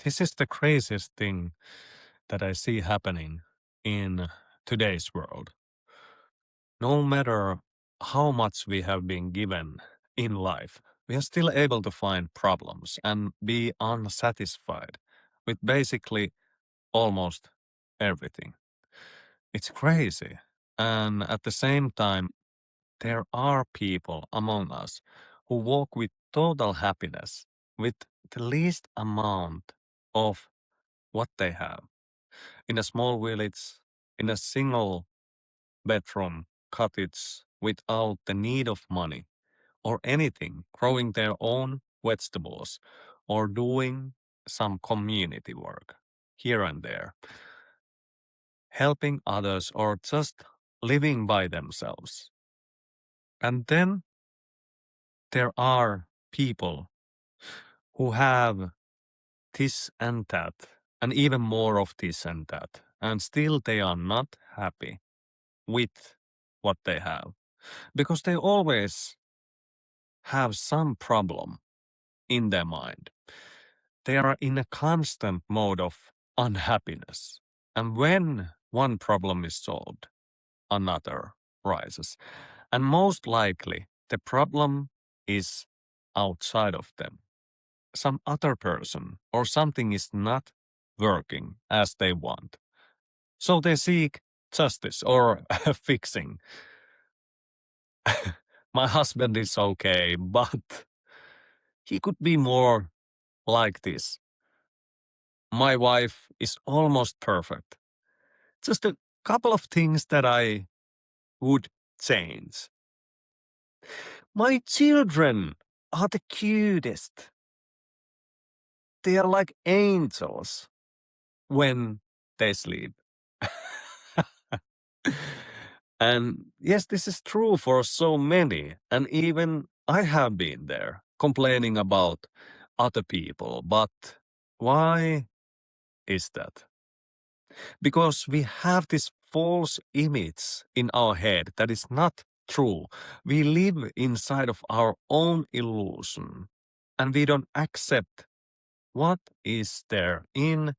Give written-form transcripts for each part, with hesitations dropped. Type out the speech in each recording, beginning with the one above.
This is the craziest thing that I see happening in today's world. No matter how much we have been given in life, we are still able to find problems and be unsatisfied with basically almost everything. It's crazy. And at the same time, there are people among us who walk with total happiness with the least amount of what they have in a small village, in a single bedroom cottage without the need of money or anything, growing their own vegetables or doing some community work here and there, helping others or just living by themselves. And then there are people who have this and that, and even more of this and that, and still they are not happy with what they have because they always have some problem in their mind. They are in a constant mode of unhappiness. And when one problem is solved, another rises. And most likely, the problem is outside of them. Some other person or something is not working as they want. So they seek justice or fixing. My husband is okay, but he could be more like this. My wife is almost perfect. Just a couple of things that I would change. My children are the cutest. They are like angels when they sleep. And yes, this is true for so many. And even I have been there complaining about other people. But why is that? Because we have this false image in our head that is not true. We live inside of our own illusion and we don't accept what is there in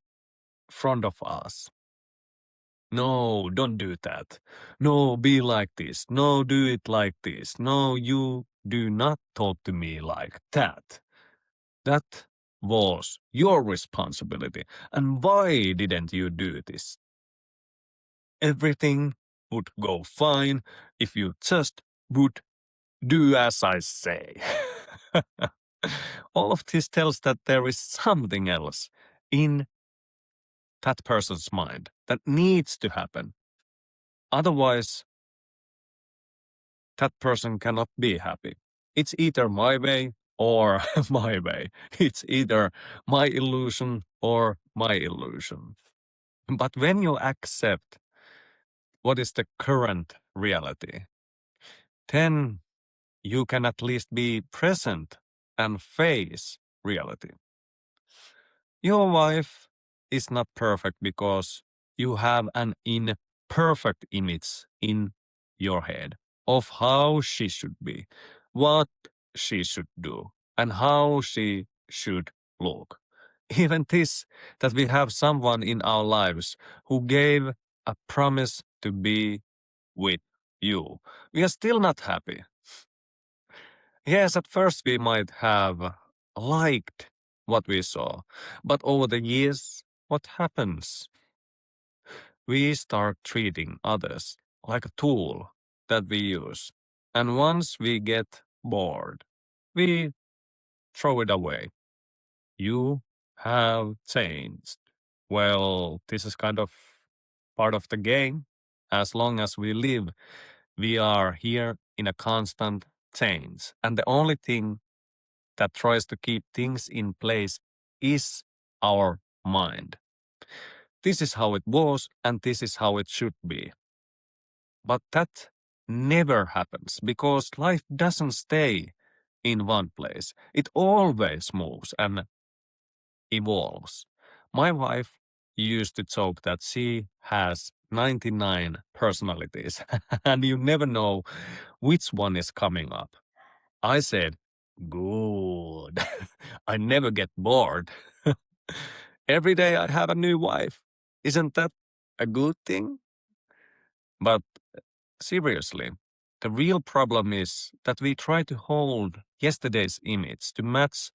front of us. No, don't do that. No, be like this. No, do it like this. No, you do not talk to me like that. That was your responsibility. And why didn't you do this? Everything would go fine if you just would do as I say. All of this tells that there is something else in that person's mind that needs to happen. Otherwise, that person cannot be happy. It's either my way or my way. It's either my illusion or my illusion. But when you accept what is the current reality, then you can at least be present and face reality. Your wife is not perfect because you have an imperfect image in your head of how she should be, what she should do, and how she should look. Even this, that we have someone in our lives who gave a promise to be with you. We are still not happy. Yes, at first we might have liked what we saw, but over the years, what happens? We start treating others like a tool that we use. And once we get bored, we throw it away. You have changed. Well, this is kind of part of the game. As long as we live, we are here in a constant change. And the only thing that tries to keep things in place is our mind. This is how it was, and this is how it should be. But that never happens because life doesn't stay in one place. It always moves and evolves. My wife used to joke that she has 99 personalities, and you never know which one is coming up. I said, good. I never get bored. Every day I have a new wife. Isn't that a good thing? But seriously, the real problem is that we try to hold yesterday's image to match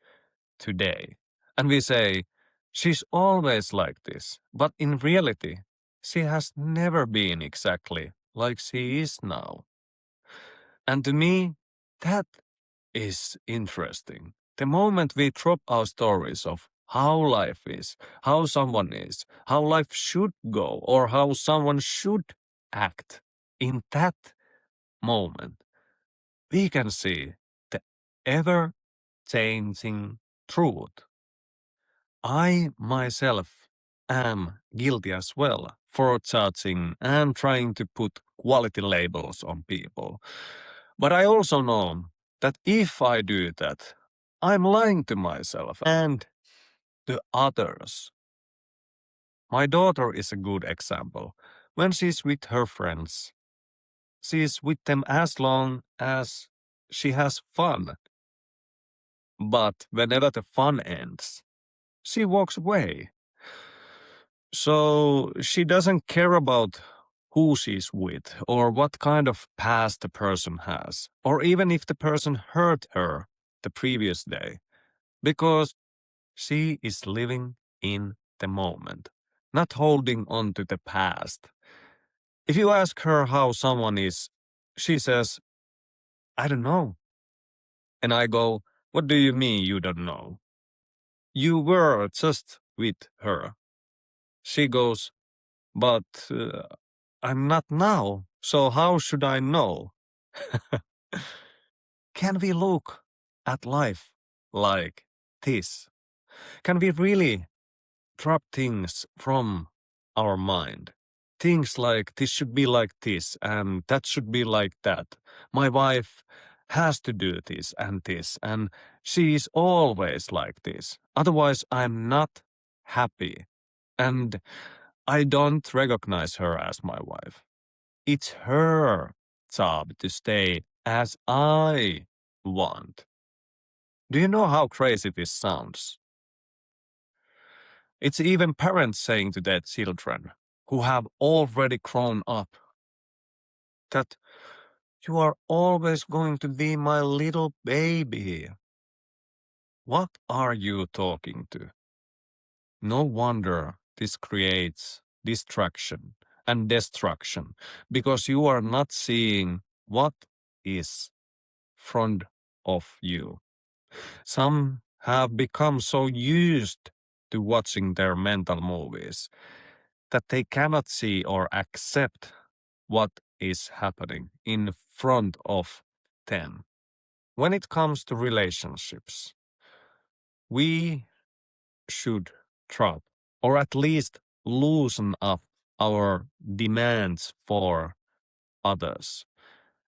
today. And we say, she's always like this. But in reality, she has never been exactly like she is now. And to me, that is interesting. The moment we drop our stories of how life is, how someone is, how life should go, or how someone should act, in that moment, we can see the ever changing truth. I myself am guilty as well for judging and trying to put quality labels on people. But I also know that if I do that, I'm lying to myself and to others. My daughter is a good example. When she's with her friends, she's with them as long as she has fun. But whenever the fun ends, she walks away. So she doesn't care about who she's with or what kind of past the person has, or even if the person hurt her the previous day, because she is living in the moment, not holding on to the past. If you ask her how someone is, she says, I don't know. And I go, what do you mean you don't know? You were just with her. She goes, but I'm not now, so how should I know? Can we look at life like this? Can we really drop things from our mind? Things like this should be like this and that should be like that. My wife has to do this, and she is always like this. Otherwise, I'm not happy. And I don't recognize her as my wife. It's her job to stay as I want. Do you know how crazy this sounds? It's even parents saying to their children, who have already grown up, that you are always going to be my little baby. What are you talking to? No wonder this creates distraction and destruction, because you are not seeing what is front of you. Some have become so used to watching their mental movies that they cannot see or accept what is happening in front of them. When it comes to relationships, we should drop, or at least loosen up our demands for others.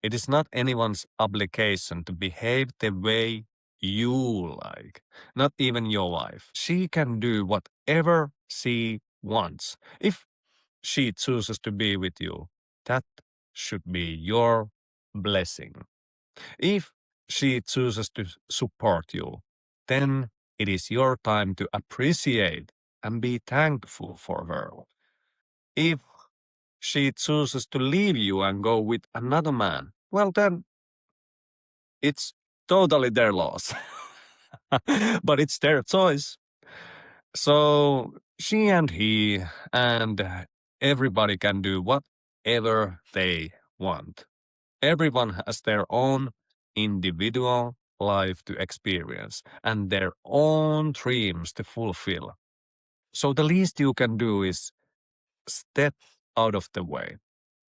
It is not anyone's obligation to behave the way you like, not even your wife. She can do whatever she wants. If she chooses to be with you, that should be your blessing. If she chooses to support you, then it is your time to appreciate and be thankful for her. If she chooses to leave you and go with another man, well, then it's totally their loss. But it's their choice. So she and he and everybody can do whatever they want. Everyone has their own individual life to experience and their own dreams to fulfill. So the least you can do is step out of the way.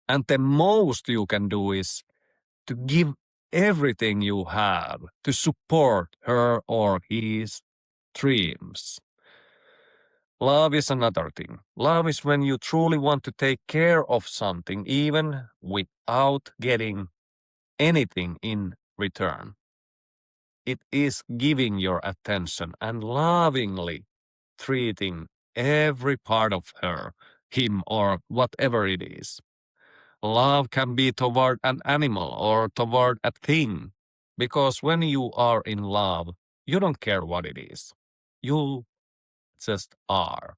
And the most you can do is to give everything you have to support her or his dreams. Love is another thing. Love is when you truly want to take care of something even without getting anything in return. It is giving your attention and lovingly treating every part of her, him, or whatever it is. Love can be toward an animal or toward a thing, because when you are in love, you don't care what it is. You just are.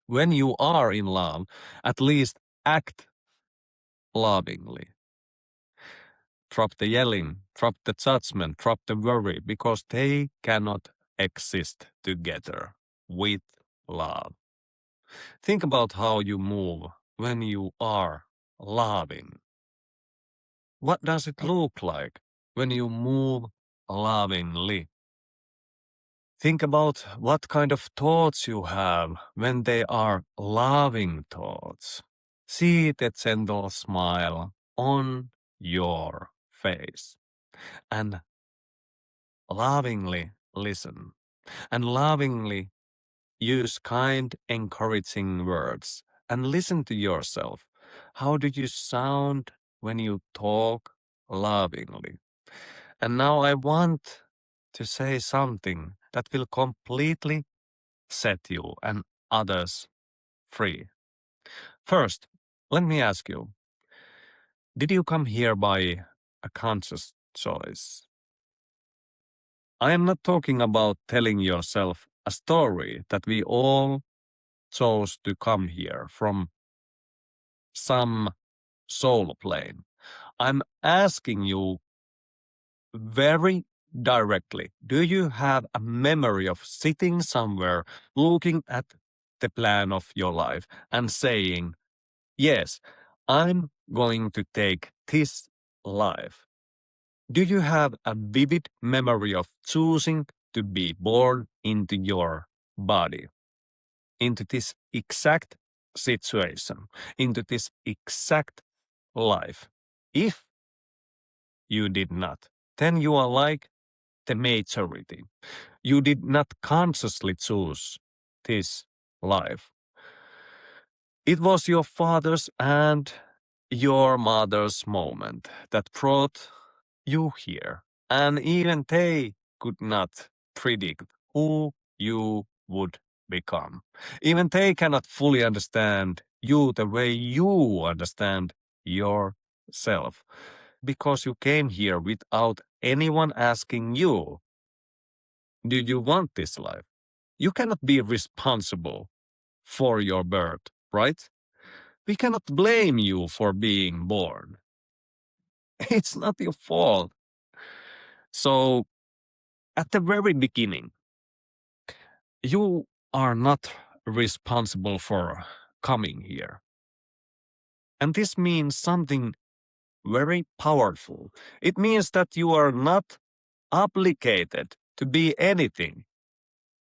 When you are in love, at least act lovingly. Drop the yelling, drop the judgment, drop the worry, because they cannot exist together with love. Think about how you move when you are loving. What does it look like when you move lovingly? Think about what kind of thoughts you have when they are loving thoughts. See the gentle smile on your face and lovingly listen and lovingly use kind, encouraging words and listen to yourself. How do you sound when you talk lovingly? And now I want to say something that will completely set you and others free. First, let me ask you, did you come here by a conscious choice? I am not talking about telling yourself a story that we all chose to come here from some soul plane. I'm asking you very directly, do you have a memory of sitting somewhere looking at the plan of your life and saying, yes, I'm going to take this life? Do you have a vivid memory of choosing to be born into your body, into this exact situation, into this exact life? If you did not, then you are like the majority. You did not consciously choose this life. It was your father's and your mother's moment that brought you here, and even they could not predict who you would become. Even they cannot fully understand you the way you understand yourself, because you came here without anyone asking you, do you want this life? You cannot be responsible for your birth, right? We cannot blame you for being born. It's not your fault. So, at the very beginning, you are not responsible for coming here. And this means something very powerful. It means that you are not obligated to be anything.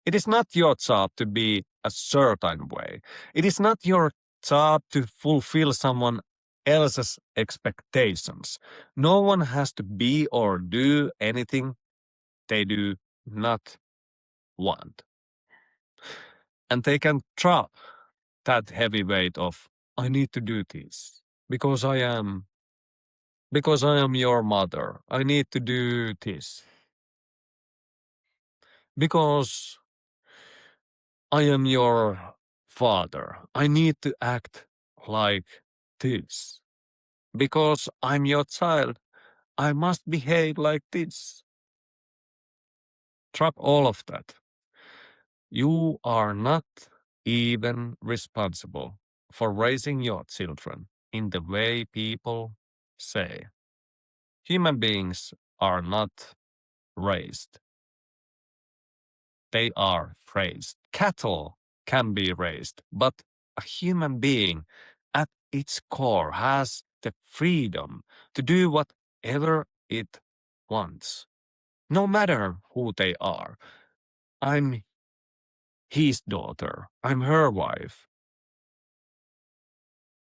It is not your job to be a certain way. It is not your job to fulfill someone else's expectations. No one has to be or do anything they do not want. And they can drop that heavy weight of, I need to do this because I am your mother. I need to do this because I am your father. I need to act like this because I'm your child. I must behave like this. Drop all of that. You are not even responsible for raising your children in the way people say. Human beings are not raised. They are raised. Cattle can be raised, but a human being at its core has the freedom to do whatever it wants, no matter who they are. I'm his daughter. I'm her wife.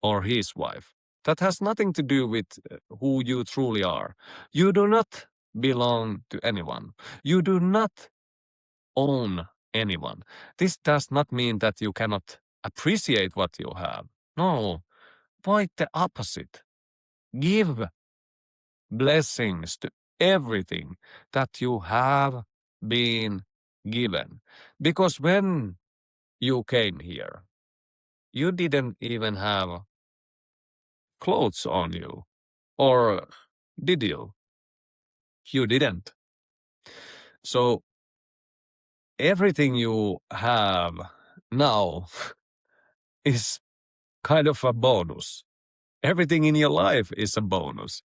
Or his wife. That has nothing to do with who you truly are. You do not belong to anyone. You do not own anyone. This does not mean that you cannot appreciate what you have. No, quite the opposite. Give blessings to everything that you have been given. Because when you came here, you didn't even have clothes on you. Or did you? You didn't. So everything you have now is kind of a bonus. Everything in your life is a bonus.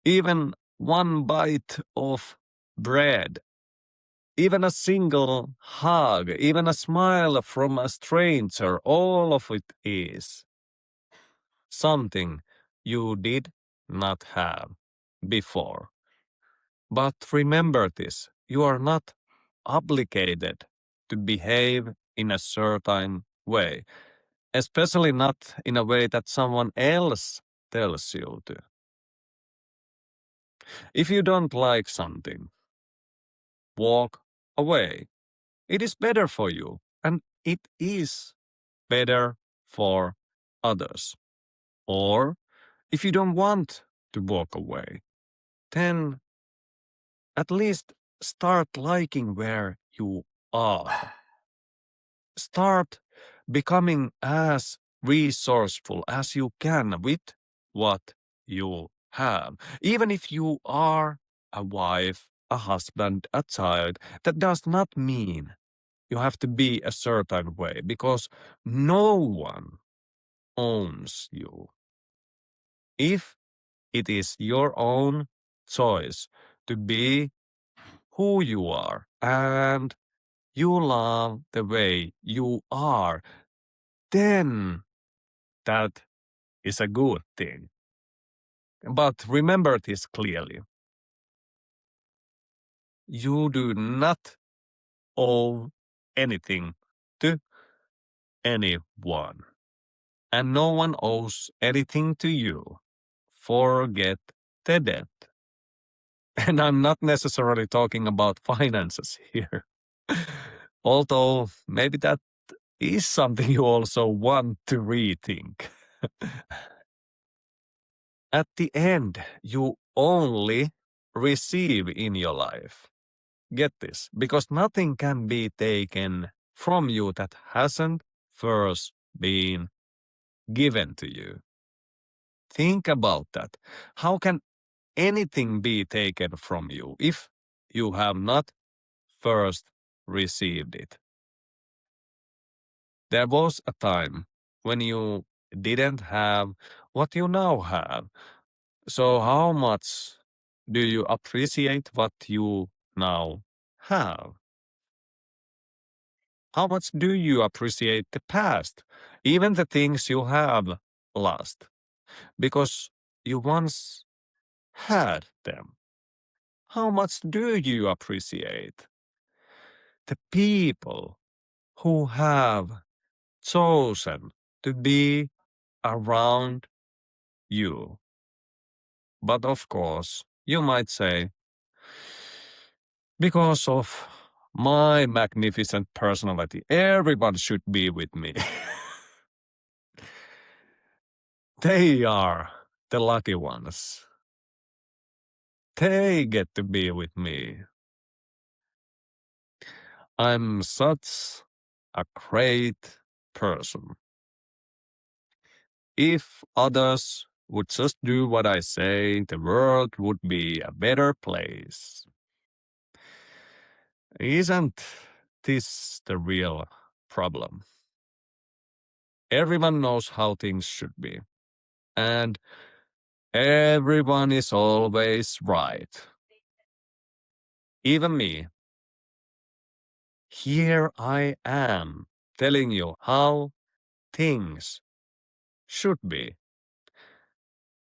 Even one bite of bread, even a single hug, even a smile from a stranger, all of it is something you did not have before. But remember this, you are not obligated to behave in a certain way, especially not in a way that someone else tells you to. If you don't like something, walk away. It is better for you, and it is better for others. Or if you don't want to walk away, then at least start liking where you are. Start becoming as resourceful as you can with what you have. Even if you are a wife, a husband, a child, that does not mean you have to be a certain way, because no one owns you. If it is your own choice to be who you are and you love the way you are, then that is a good thing. But remember this clearly. You do not owe anything to anyone. And no one owes anything to you. Forget the debt. And I'm not necessarily talking about finances here. Although maybe that is something you also want to rethink. At the end, you only receive in your life. Get this, because nothing can be taken from you that hasn't first been given to you. Think about that. How can anything be taken from you if you have not first received it? There was a time when you didn't have what you now have. So how much do you appreciate what you now have? How much do you appreciate the past, even the things you have lost, because you once had them? How much do you appreciate the people who have chosen to be around you? But of course, you might say, because of my magnificent personality, everyone should be with me. They are the lucky ones. They get to be with me. I'm such a great person. If others would just do what I say, the world would be a better place. Isn't this the real problem? Everyone knows how things should be, and everyone is always right. Even me. Here I am telling you how things should be.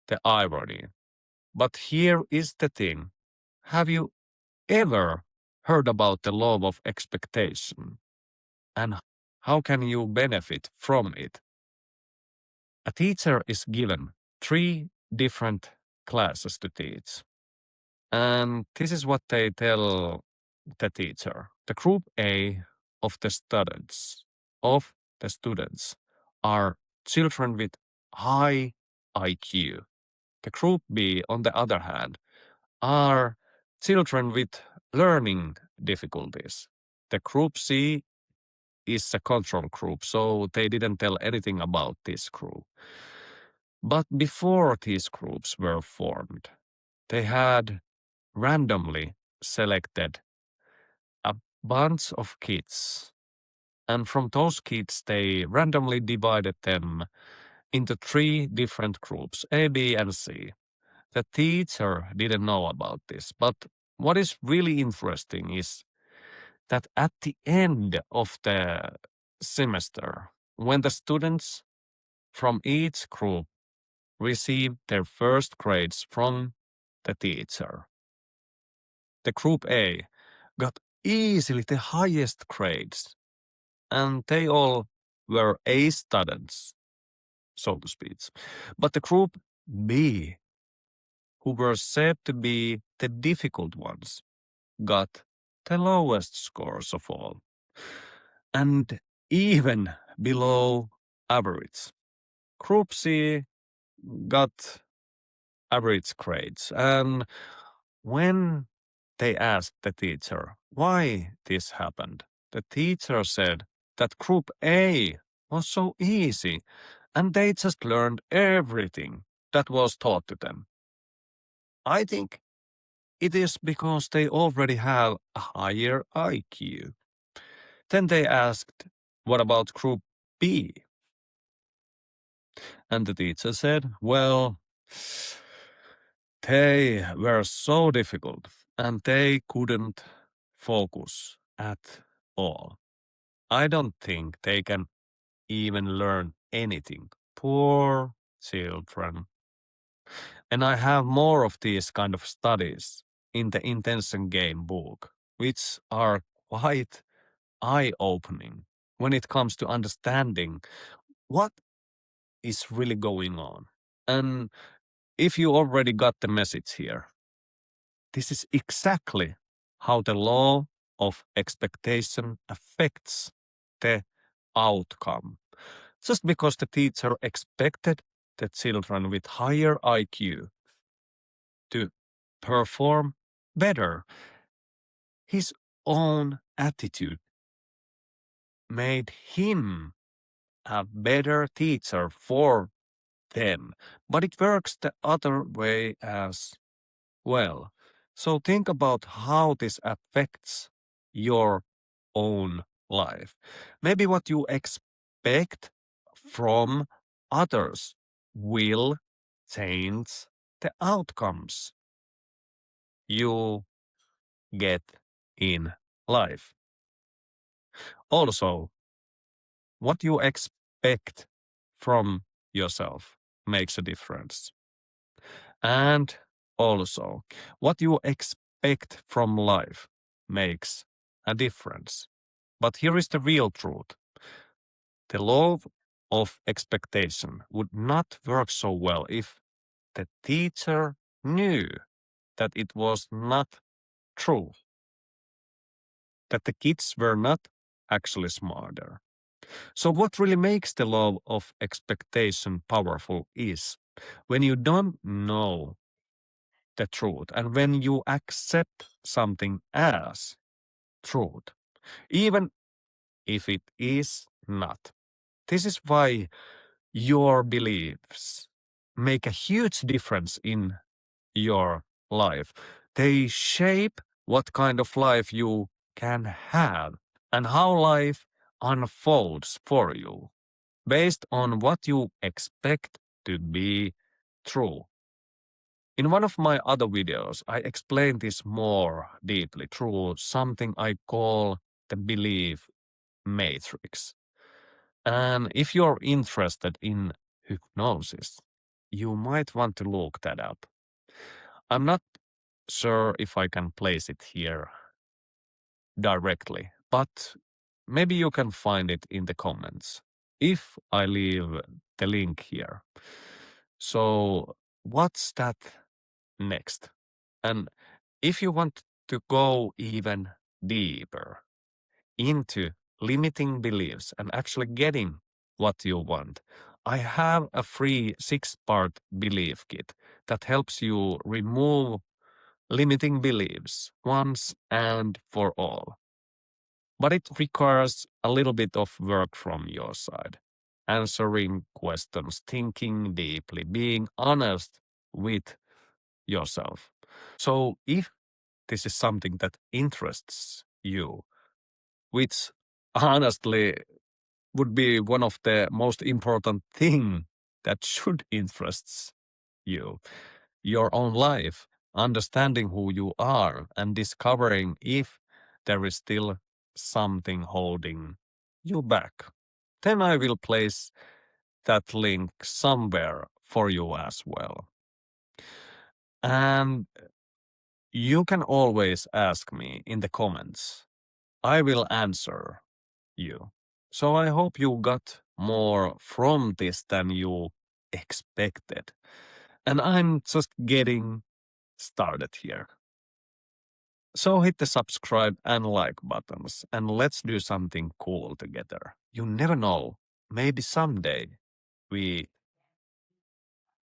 The irony. But here is the thing. Have you ever heard about the law of expectation? And how can you benefit from it? A teacher is given 3 different classes to teach. And this is what they tell the teacher. The group A of the students are children with high IQ. The group B, on the other hand, are children with learning difficulties. The group C is a control group, so they didn't tell anything about this group. But before these groups were formed, they had randomly selected a bunch of kids. And from those kids, they randomly divided them into 3 different groups, A, B, and C. The teacher didn't know about this, but what is really interesting is that at the end of the semester, when the students from each group received their first grades from the teacher, the group A got easily the highest grades, and they all were A students, so to speak. But the group B, who were said to be the difficult ones, got the lowest scores of all, and even below average. Group C got average grades, and when they asked the teacher why this happened, the teacher said that Group A was so easy and they just learned everything that was taught to them. I think it is because they already have a higher IQ. Then they asked, what about Group B? And the teacher said, well, they were so difficult and they couldn't focus at all. I don't think they can even learn anything. Poor children. And I have more of these kind of studies in the Intention Game book, which are quite eye-opening when it comes to understanding what is really going on. And if you already got the message here, this is exactly how the law of expectation affects the outcome. Just because the teacher expected the children with higher IQ to perform better, his own attitude made him a better teacher for them. But it works the other way as well. So think about how this affects your own life. Maybe what you expect from others will change the outcomes you get in life. Also, what you expect from yourself makes a difference. And also, what you expect from life makes a difference. But here is the real truth. The law of expectation would not work so well if the teacher knew that it was not true, that the kids were not actually smarter. So what really makes the law of expectation powerful is when you don't know the truth and when you accept something as truth, even if it is not. This is why your beliefs make a huge difference in your life. They shape what kind of life you can have and how life unfolds for you based on what you expect to be true. In one of my other videos, I explain this more deeply through something I call the belief matrix. And if you're interested in hypnosis, you might want to look that up. I'm not sure if I can place it here directly, but maybe you can find it in the comments if I leave the link here. So what's that next? And if you want to go even deeper into limiting beliefs and actually getting what you want, I have a free 6-part belief kit that helps you remove limiting beliefs once and for all. But it requires a little bit of work from your side. Answering questions, thinking deeply, being honest with yourself. So if this is something that interests you, which honestly would be one of the most important thing that should interest you. Your own life, understanding who you are and discovering if there is still something holding you back. Then I will place that link somewhere for you as well. And you can always ask me in the comments. I will answer you. So I hope you got more from this than you expected. And I'm just getting started here. So hit the subscribe and like buttons and let's do something cool together. You never know, maybe someday we